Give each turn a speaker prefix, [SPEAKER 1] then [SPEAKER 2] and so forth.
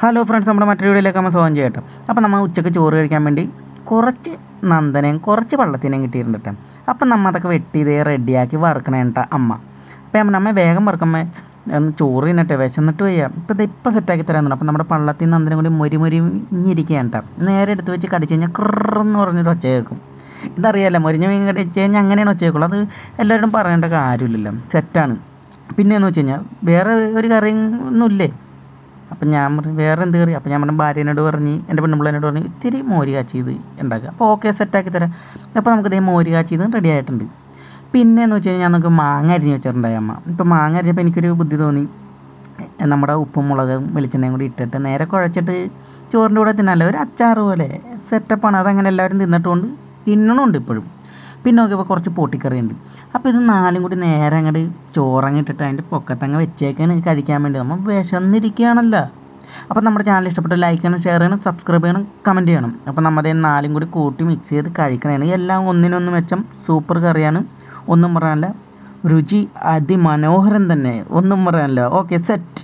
[SPEAKER 1] Hello friends, നമ്മുടെ മറ്റൊരു വീഡിയോയിലേക്ക് നമ്മൾ സ്വാഗതം ചെയ്യട്ടോ. അപ്പോൾ നമ്മൾ ഉച്ചയ്ക്ക് ചോറ് കഴിക്കാൻ വേണ്ടി കുറച്ച് നന്ദനയും കുറച്ച് പള്ളത്തിനെയും കിട്ടിയിട്ടുണ്ട് കേട്ടോ. അപ്പം നമ്മൾ അതൊക്കെ വെട്ടി ഇതേ റെഡിയാക്കി വറുക്കണേട്ട അമ്മ. അപ്പോൾ ഞാൻ അമ്മ വേഗം വറുക്കമ്മ ഒന്ന് ചോറ് തിന്നട്ടെ, വിശന്നിട്ട് വയ്യ. ഇപ്പോൾ സെറ്റാക്കി തരാമെന്നുണ്ട്. അപ്പോൾ നമ്മുടെ പള്ളത്തിൽ നന്ദനം കൂടി മൊരിഞ്ഞിരിക്കുകയാണ് കേട്ടോ. നേരെ എടുത്ത് വെച്ച് കടിച്ച് കഴിഞ്ഞാൽ ക്രെന്ന് പറഞ്ഞിട്ട് ഒച്ച കേൾക്കും. ഇതറിയാമല്ലോ, മൊരിഞ്ഞ മീൻ കടിച്ച് കഴിഞ്ഞാൽ അങ്ങനെയാണ് ഒച്ച കേൾക്കുള്ളൂ. അത് എല്ലാവരും പറയേണ്ട കാര്യമില്ലല്ലോ, സെറ്റാണ്. പിന്നെയെന്ന് വെച്ച് കഴിഞ്ഞാൽ വേറെ ഒരു കറി ഒന്നുമില്ലേ. അപ്പം ഞാൻ പറഞ്ഞു വേറെ എന്ത് കറി. അപ്പോൾ ഞാൻ പറഞ്ഞു ഭാര്യനോട് പറഞ്ഞ് എൻ്റെ പെണ്ണുമ്പിള്ളേനോട് പറഞ്ഞ് ഇത്തിരി മോര് കാച്ചിയത് ഉണ്ടാക്കുക. അപ്പോൾ ഓക്കെ, സെറ്റാക്കി തരാം. അപ്പോൾ നമുക്ക് ഇതേ മോര് കാച്ചിയത് റെഡി ആയിട്ടുണ്ട്. പിന്നെയെന്ന് വെച്ച് കഴിഞ്ഞാൽ നമുക്ക് മാങ്ങ അരിഞ്ഞ് വെച്ചിട്ടുണ്ടായി അമ്മ. ഇപ്പോൾ മാങ്ങ അരിഞ്ഞപ്പോൾ എനിക്കൊരു ബുദ്ധി തോന്നി, നമ്മുടെ ഉപ്പും മുളകും വെളിച്ചെണ്ണയും കൂടി ഇട്ടിട്ട് നേരെ കുഴച്ചിട്ട് ചോറിൻ്റെ കൂടെ തിന്നാലോ, ഒരു അച്ചാറ് പോലെ സെറ്റപ്പാണ്. അതങ്ങനെ എല്ലാവരും തിന്നിട്ടുകൊണ്ട് തിന്നണമുണ്ട് ഇപ്പോഴും. പിന്നെ നോക്കിയപ്പോൾ കുറച്ച് പൊട്ടിക്കറി ഉണ്ട്. അപ്പോൾ ഇത് നാലും കൂടി നേരെ അങ്ങോട്ട് ചോറങ്ങിട്ടിട്ട് അതിൻ്റെ പൊക്കത്തങ്ങ് വെച്ചേക്കാണ് കഴിക്കാൻ വേണ്ടി. നമ്മൾ വിശന്നിരിക്കുകയാണല്ലോ. അപ്പോൾ നമ്മുടെ ചാനൽ ഇഷ്ടപ്പെട്ട ലൈക്ക് ചെയ്യണം, ഷെയർ ചെയ്യണം, സബ്സ്ക്രൈബ് ചെയ്യണം, കമൻറ്റ് ചെയ്യണം. അപ്പോൾ നമ്മുടെ നാലും കൂടി കൂട്ടി മിക്സ് ചെയ്ത് കഴിക്കണതാണ്. എല്ലാം ഒന്നിനൊന്ന് മെച്ചം, സൂപ്പർ കറിയാണ്, ഒന്നും പറയാനില്ല. രുചി അതിമനോഹരം തന്നെ, ഒന്നും പറയാനില്ല. Okay, set.